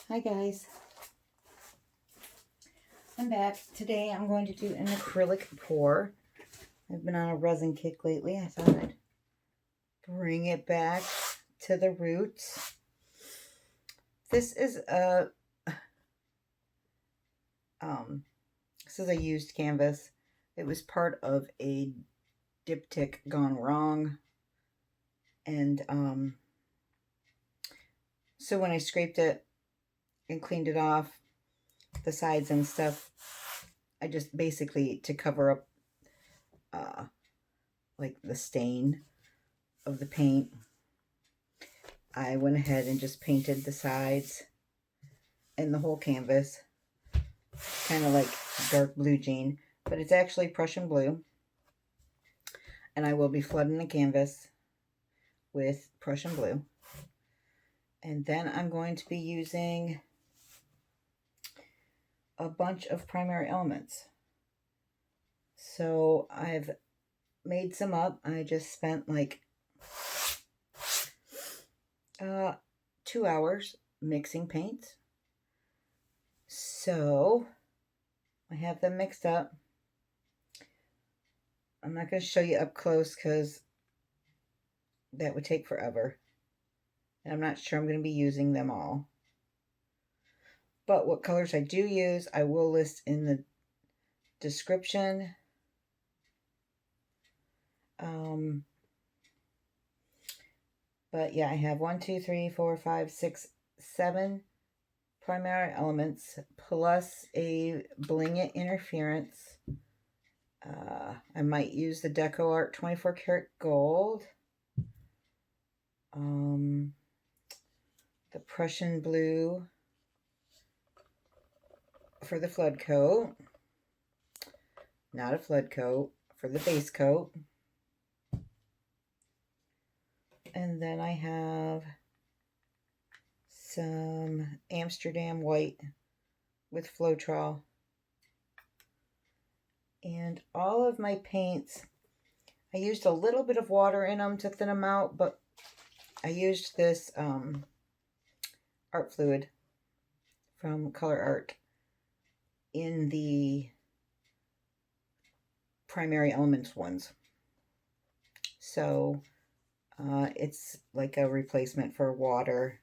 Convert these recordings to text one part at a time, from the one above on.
Hi guys, I'm back. Today I'm going to do an acrylic pour. I've been on a resin kick lately. I thought I'd bring it back to the roots. This is a used canvas. It was part of a diptych gone wrong, and so when I scraped it and cleaned it off, the sides and stuff, I just basically, to cover up like the stain of the paint, I went ahead and just painted the sides and the whole canvas kind of like dark blue jean, but it's actually Prussian blue. And I will be flooding the canvas with Prussian blue. And then I'm going to be using a bunch of primary elements. So I've made some up. I just spent like 2 hours mixing paints. So I have them mixed up. I'm not going to show you up close because that would take forever. And I'm not sure I'm going to be using them all. But what colors I do use, I will list in the description. But yeah, I have 1, 2, 3, 4, 5, 6, 7 primary elements plus a Bling It interference. I might use the Deco Art 24 karat gold. The Prussian blue for the flood coat. Not a flood coat, for the base coat. And then I have some Amsterdam white with Floetrol. And all of my paints, I used a little bit of water in them to thin them out, but I used this art fluid from Colourarte in the primary elements ones. So it's like a replacement for water.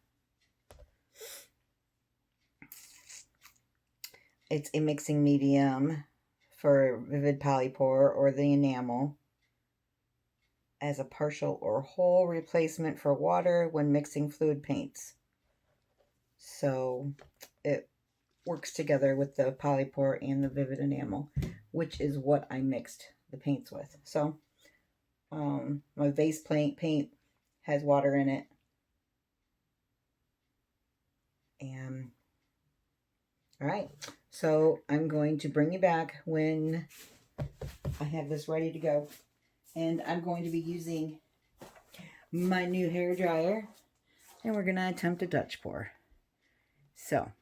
It's a mixing medium for vivid Polypour or the enamel, as a partial or whole replacement for water when mixing fluid paints. So it works together with the Polypour and the vivid enamel, which is what I mixed the paints with. So my vase paint has water in it. And all right, so I'm going to bring you back when I have this ready to go. And I'm going to be using my new hairdryer, and we're going to attempt a Dutch pour. So,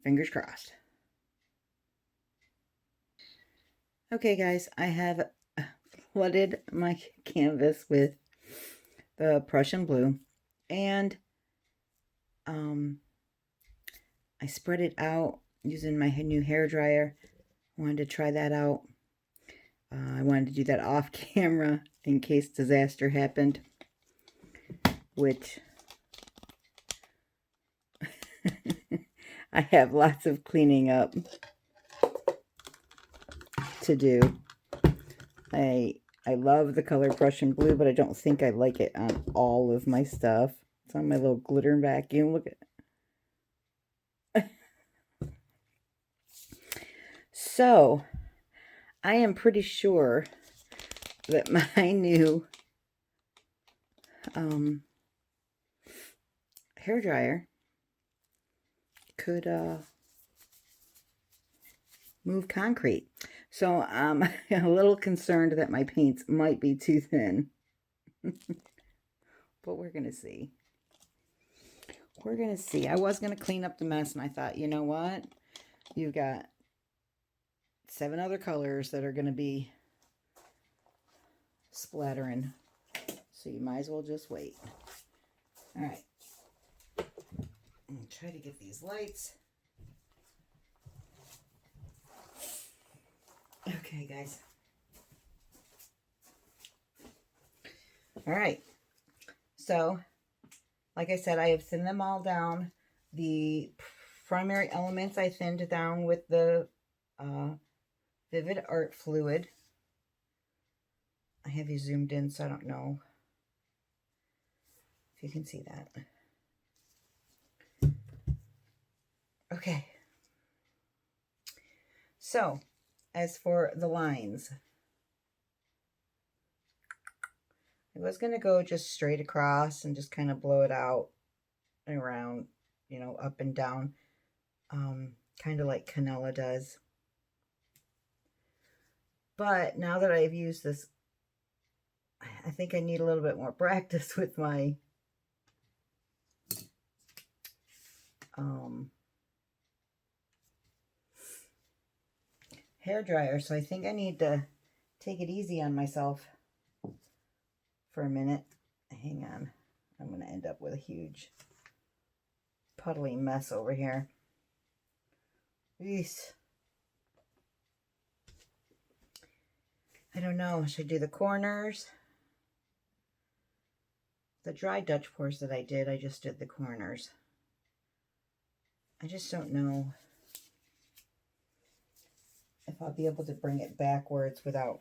fingers crossed. Okay, guys, I have flooded my canvas with the Prussian blue, and I spread it out using my new hairdryer. I wanted to try that out. I wanted to do that off camera in case disaster happened, which I have lots of cleaning up to do. I love the color Prussian blue, but I don't think I like it on all of my stuff. It's on my little glitter vacuum. Look at it. So, I am pretty sure that my new hairdryer could move concrete. So I'm a little concerned that my paints might be too thin. But we're going to see. We're going to see. I was going to clean up the mess, and I thought, you know what? You've got 7 other colors that are going to be splattering. So you might as well just wait. All right. And try to get these lights. Okay, guys. All right. So, like I said, I have thinned them all down. The primary elements I thinned down with the Vivid Art fluid. I have you zoomed in, so I don't know if you can see that. Okay. So, as for the lines, I was going to go just straight across and just kind of blow it out and around, you know, up and down, kind of like Canella does. But now that I've used this, I think I need a little bit more practice with my hairdryer. So I think I need to take it easy on myself for a minute. Hang on. I'm going to end up with a huge puddly mess over here. Eesh. I don't know. Should I do the corners? The dry Dutch pours that I did, I just did the corners. I just don't know if I'll be able to bring it backwards without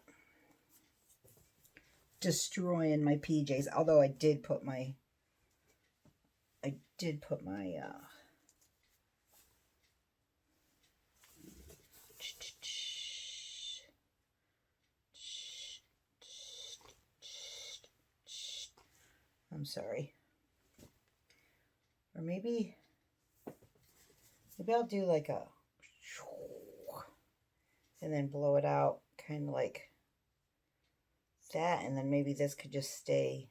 destroying my PJs. Although I did put my I'm sorry. Or maybe I'll do like a, and then blow it out kind of like that, and then maybe this could just stay.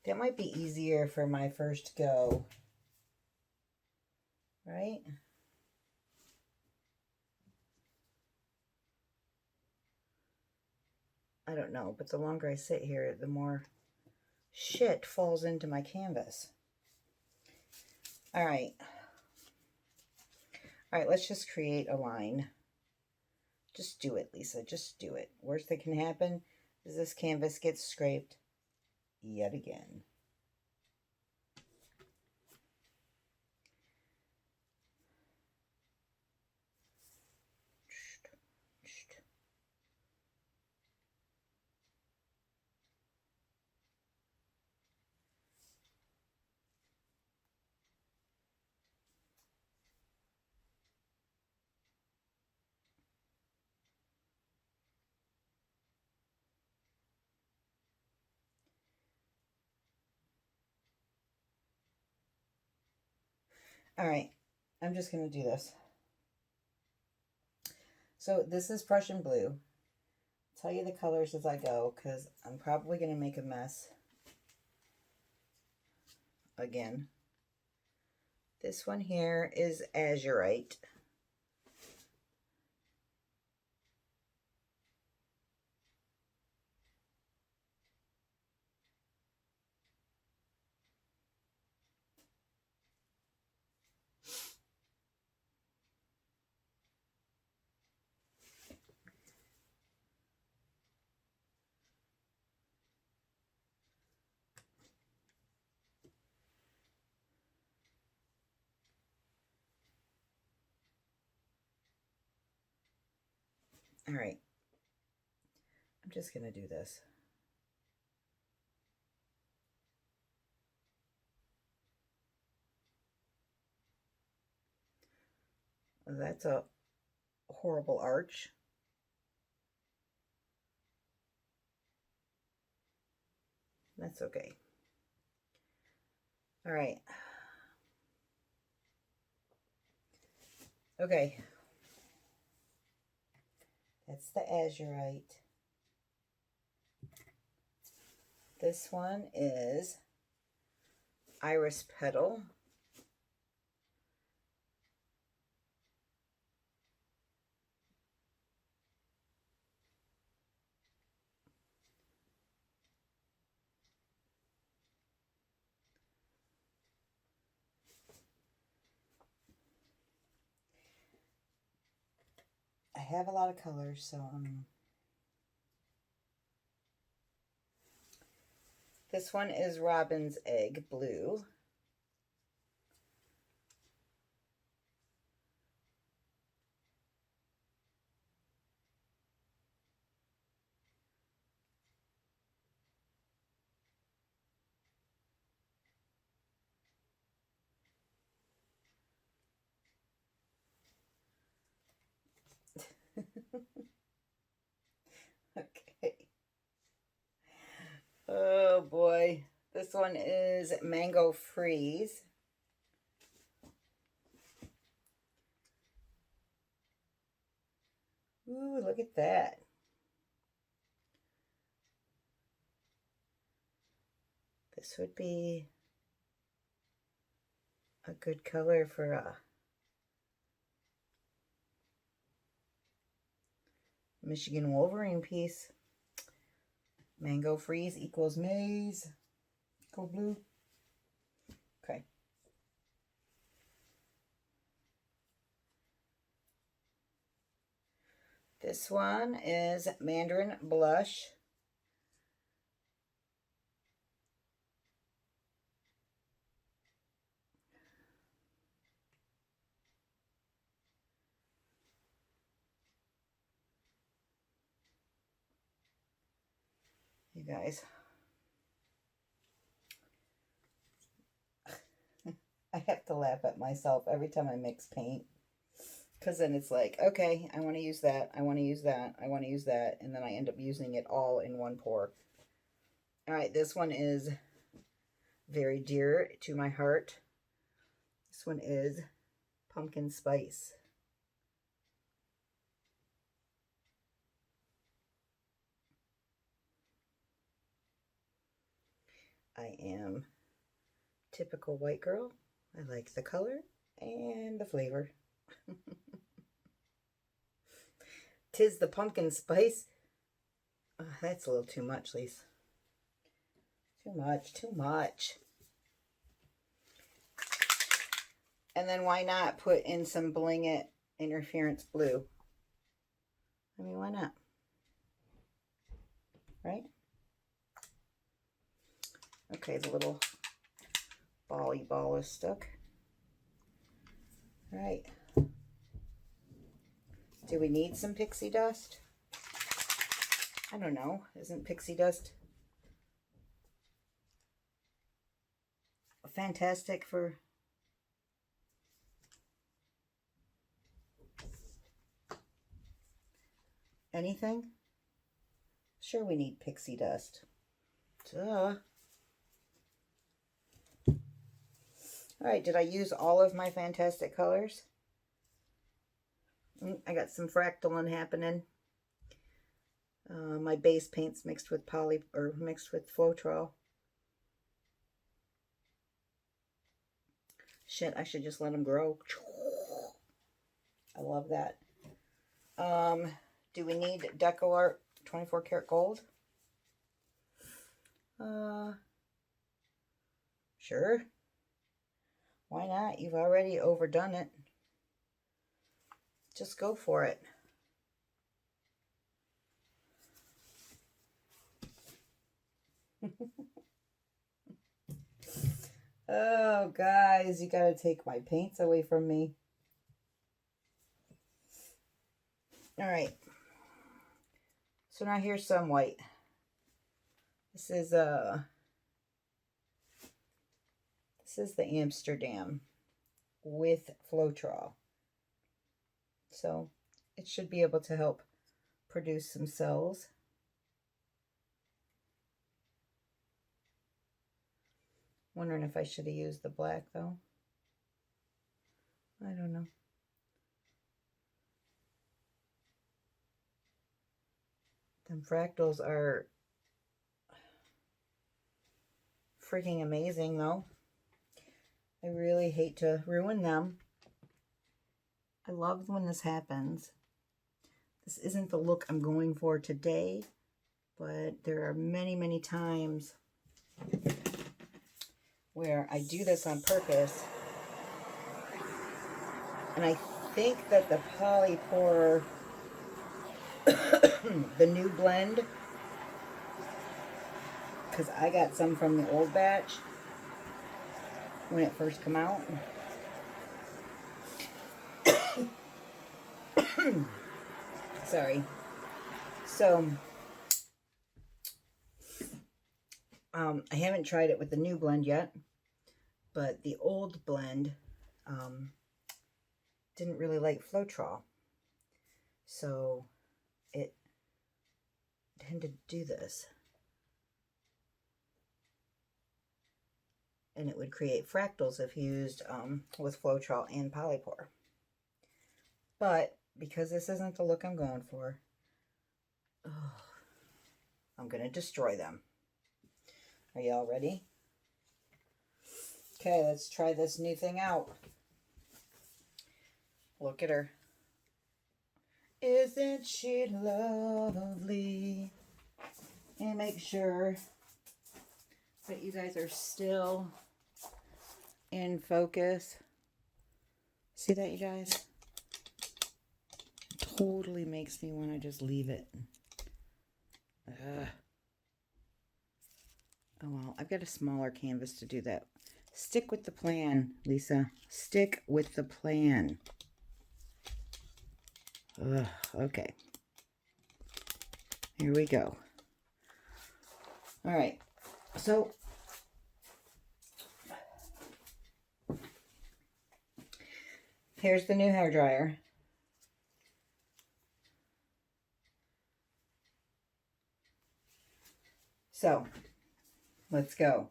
That might be easier for my first go, right? I don't know, but the longer I sit here, the more shit falls into my canvas. All right. All right, let's just create a line. Just do it, Lisa. Just do it. Worst that can happen is this canvas gets scraped yet again. All right, I'm just going to do this. So this is Prussian blue. I'll tell you the colors as I go because I'm probably going to make a mess again. This one here is Azerite. All right, I'm just going to do this. That's a horrible arch. That's okay. All right. Okay. That's the Azerite. This one is Iris Petal. have a lot of colors, so this one is Robin's Egg Blue. Okay. Oh boy. This one is Mango Freeze. Ooh, look at that. This would be a good color for a Michigan Wolverine piece. Mango Freeze equals maize. Go blue. Okay. This one is Mandarin Blush. You guys. I have to laugh at myself every time I mix paint. Because then it's like, okay, I want to use that, I want to use that, I want to use that, and then I end up using it all in one pour. All right, this one is very dear to my heart. This one is Pumpkin Spice. I am typical white girl. I like the color and the flavor. 'Tis the pumpkin spice. That's a little too much, Lise. Too much, too much. And then why not put in some Bling It Interference Blue? I mean, why not? Right? Okay, the little bally ball is stuck. All right. Do we need some pixie dust? I don't know. Isn't pixie dust fantastic for anything? Sure, we need pixie dust. Duh. All right, did I use all of my fantastic colors? I got some fractaling happening. My base paint's mixed with mixed with Floetrol. Shit, I should just let them grow. I love that. Do we need Deco Art 24 karat gold? Sure. Why not? You've already overdone it. Just go for it. Oh, guys, you gotta take my paints away from me. All right. So now here's some white. This is the Amsterdam with Floetrol. So it should be able to help produce some cells. Wondering if I should have used the black though. I don't know. Them fractals are freaking amazing though. I really hate to ruin them. I love when this happens. This isn't the look I'm going for today, but there are many, many times where I do this on purpose. And I think that the Polypour the new blend, because I got some from the old batch when it first came out. Sorry. So, I haven't tried it with the new blend yet, but the old blend didn't really like Floetrol. So it tended to do this. And it would create fractals if used with Floetrol and Polypour. But because this isn't the look I'm going for, I'm going to destroy them. Are y'all ready? Okay, let's try this new thing out. Look at her. Isn't she lovely? And make sure that you guys are still in focus. See that, you guys? Totally makes me want to just leave it. Oh well, I've got a smaller canvas to do that. Stick with the plan, Lisa. Stick with the plan. Okay. Here we go. All right. So here's the new hairdryer. So let's go.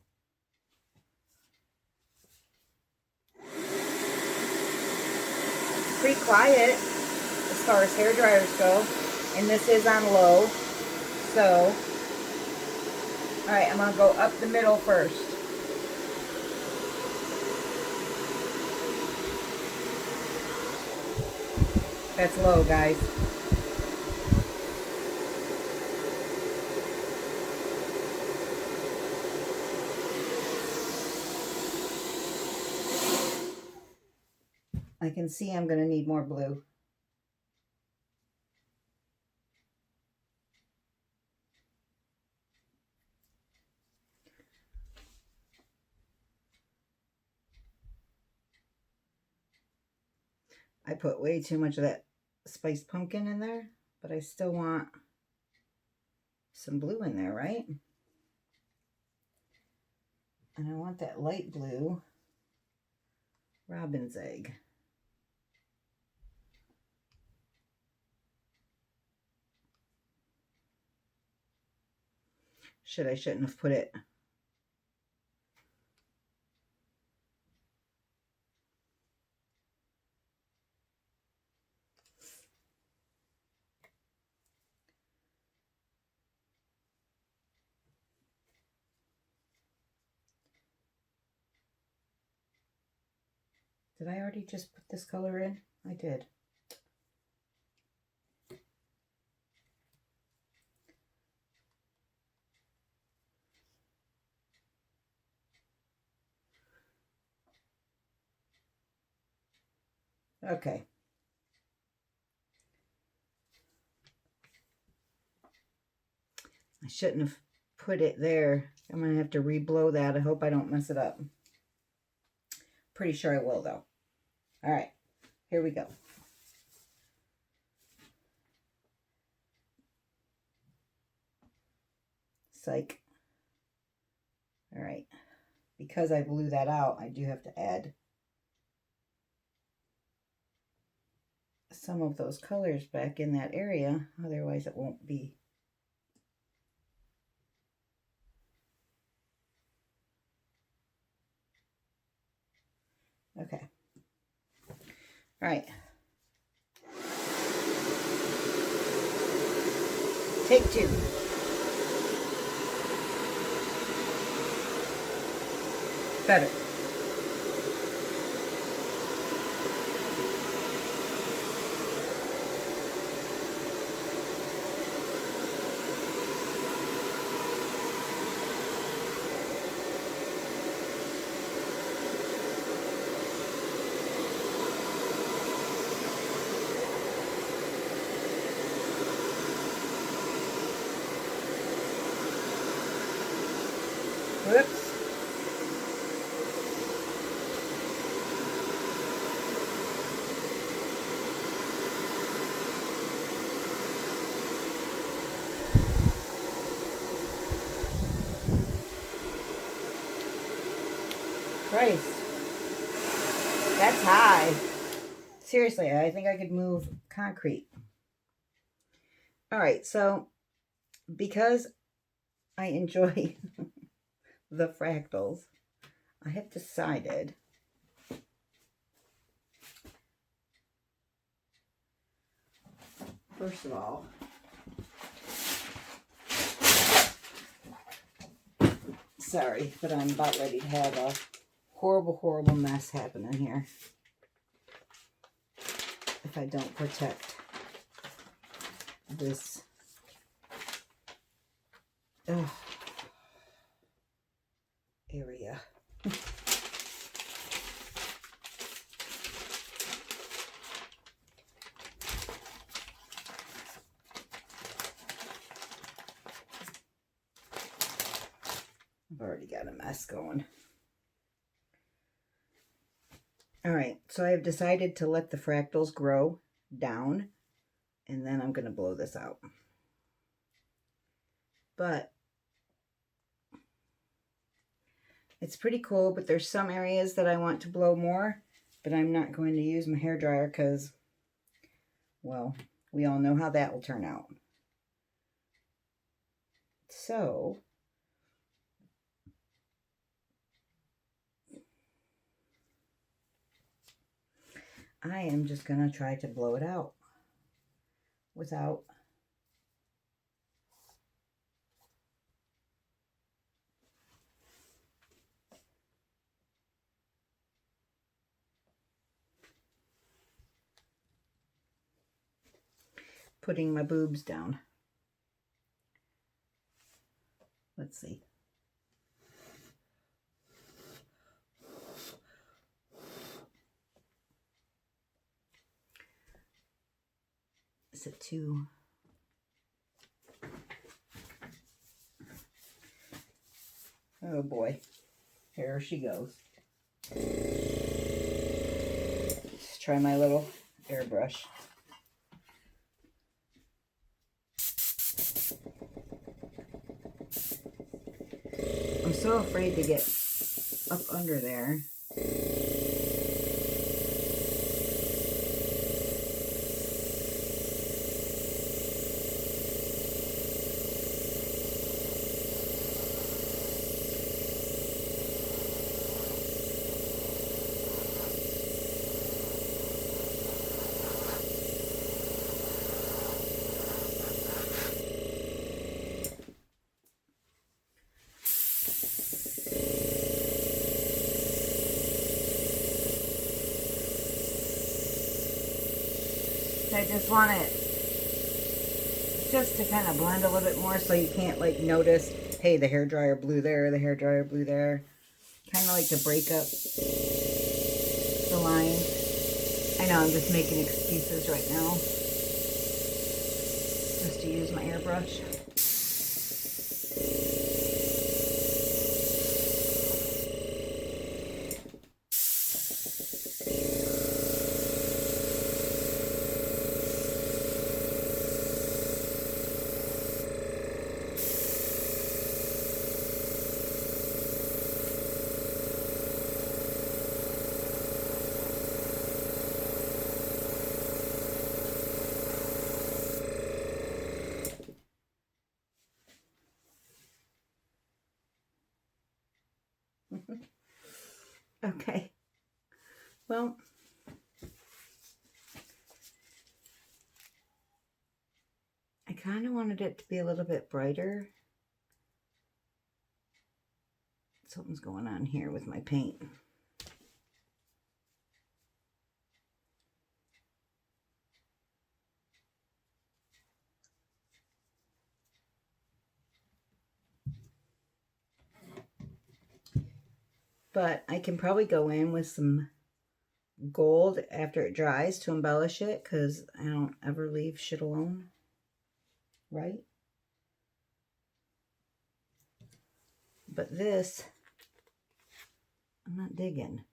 Pretty quiet as far as hair dryers go, and this is on low. So, all right, I'm gonna go up the middle first. That's low, guys. I can see I'm going to need more blue. I put way too much of that spiced pumpkin in there, but I still want some blue in there, right? And I want that light blue robin's egg. I shouldn't have put it. Did I already just put this color in? I did. Okay. I shouldn't have put it there. I'm going to have to re-blow that. I hope I don't mess it up. Pretty sure I will, though. All right. Here we go. Psych. All right. Because I blew that out, I do have to add some of those colors back in that area. Otherwise, it won't be. Okay. All right. Take two. Better. Whoops. Christ. That's high. Seriously, I think I could move concrete. All right, so because I enjoy the fractals, I have decided first of all, sorry, but I'm about ready to have a horrible, horrible mess happening here if I don't protect this area. I've already got a mess going. All right, so I have decided to let the fractals grow down, and then I'm going to blow this out. But it's pretty cool, but there's some areas that I want to blow more, but I'm not going to use my hairdryer because, well, we all know how that will turn out. So I am just going to try to blow it out without putting my boobs down. Let's see. Is it too? Oh boy. Here she goes. Let's try my little airbrush. I'm so afraid to get up under there. I just want it just to kind of blend a little bit more so you can't like notice, hey, the hairdryer blew there, the hairdryer blew there. Kind of like to break up the line. I know I'm just making excuses right now just to use my airbrush. Okay, well, I kind of wanted it to be a little bit brighter. Something's going on here with my paint. But I can probably go in with some gold after it dries to embellish it, because I don't ever leave shit alone, right? But this, I'm not digging.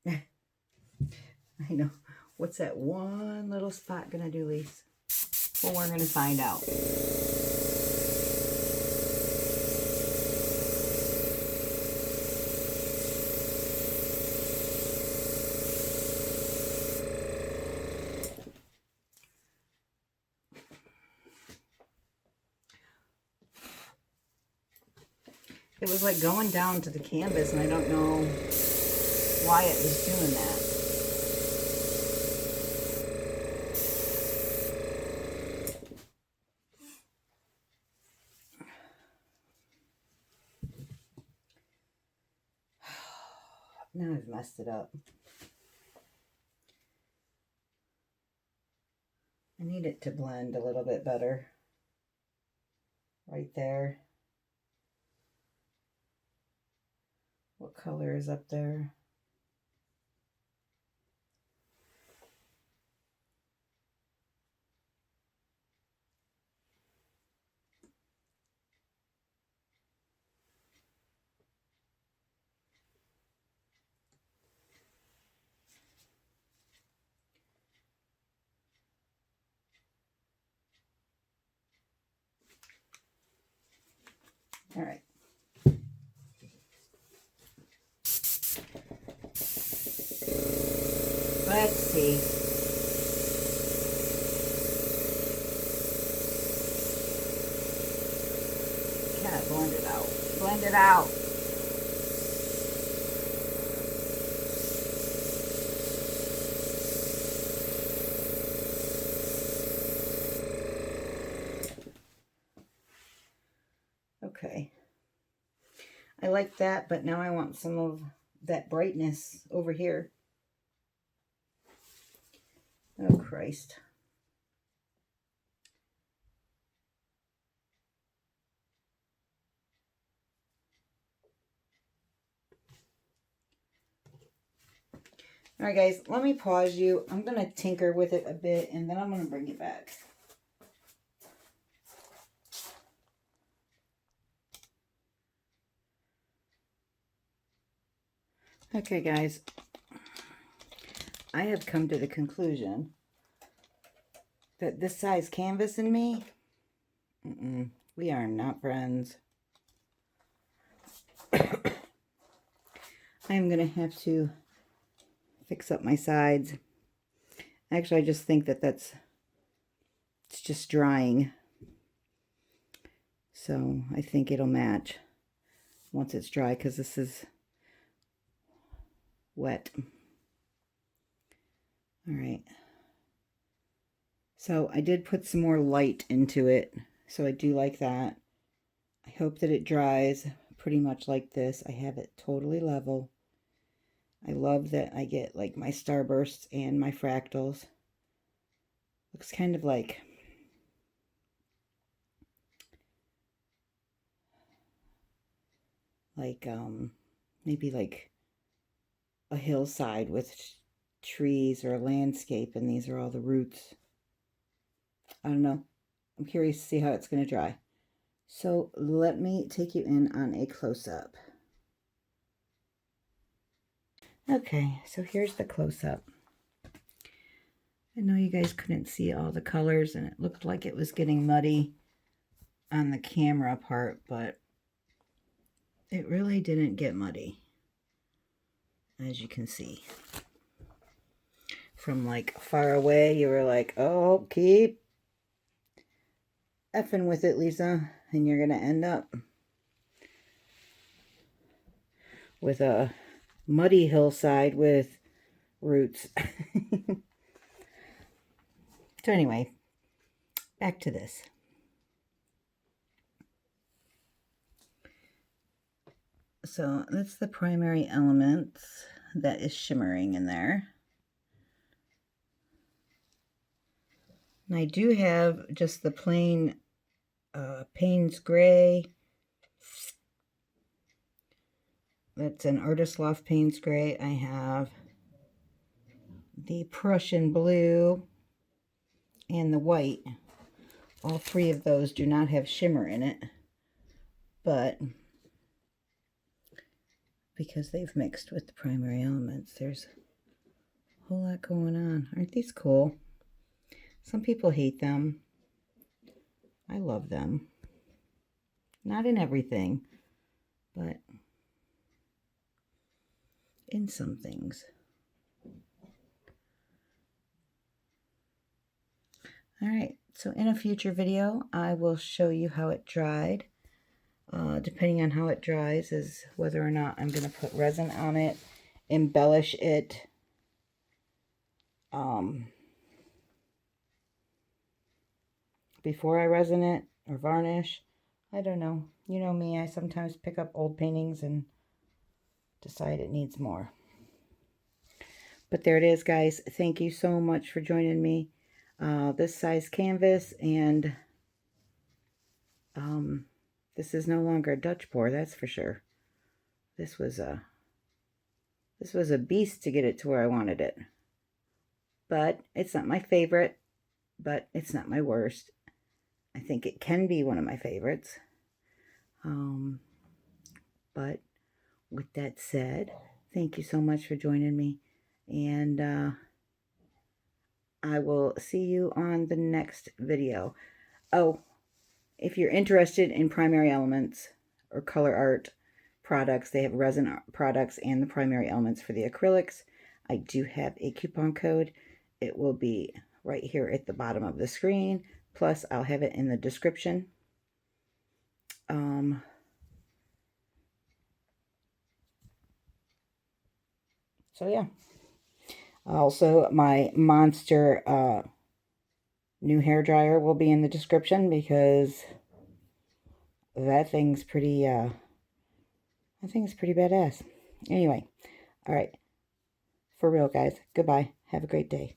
I know. What's that one little spot gonna do, Lise? Well, we're gonna find out. It was like going down to the canvas, and I don't know why it was doing that. Now I've messed it up. I need it to blend a little bit better. Right there. What color is up there? All right. Let's see. Kind of blend it out. Blend it out. Okay. I like that, but now I want some of that brightness over here. Oh, Christ. All right, guys, let me pause you. I'm going to tinker with it a bit, and then I'm going to bring it back. Okay, guys, I have come to the conclusion that this size canvas and me, we are not friends. I'm going to have to fix up my sides. Actually, I just think that it's just drying. So I think it'll match once it's dry, because this is wet. All right. So I did put some more light into it. So I do like that. I hope that it dries pretty much like this. I have it totally level. I love that I get like my starbursts and my fractals. Looks kind of like maybe like a hillside with trees or a landscape, and these are all the roots. I don't know. I'm curious to see how it's going to dry. So let me take you in on a close-up. Okay, so here's the close-up. I know you guys couldn't see all the colors, and it looked like it was getting muddy on the camera part, but it really didn't get muddy, as you can see. From like far away, you were like, oh, keep effing with it, Lisa, and you're going to end up with a muddy hillside with roots. So anyway, back to this. So that's the primary elements that is shimmering in there. And I do have just the plain Paynes gray. That's an Artist Loft Paynes gray. I have the Prussian blue and the white. All three of those do not have shimmer in it, but because they've mixed with the primary elements, there's a whole lot going on. Aren't these cool? Some people hate them. I love them. Not in everything, but in some things. All right, so in a future video, I will show you how it dried. Depending on how it dries is whether or not I'm going to put resin on it, embellish it, before I resin it, or varnish. I don't know. You know me, I sometimes pick up old paintings and decide it needs more. But there it is, guys. Thank you so much for joining me. This size canvas, and this is no longer a Dutch pour, that's for sure. This was a beast to get it to where I wanted it. But it's not my favorite, but it's not my worst. I think it can be one of my favorites. But with that said, thank you so much for joining me, and I will see you on the next video. Oh, if you're interested in primary elements or Colourarte products, they have Resin Art products and the primary elements for the acrylics. I do have a coupon code. It will be right here at the bottom of the screen. Plus, I'll have it in the description. So yeah. Also, my monster new hairdryer will be in the description, because that thing's pretty badass. Anyway, all right. For real, guys. Goodbye. Have a great day.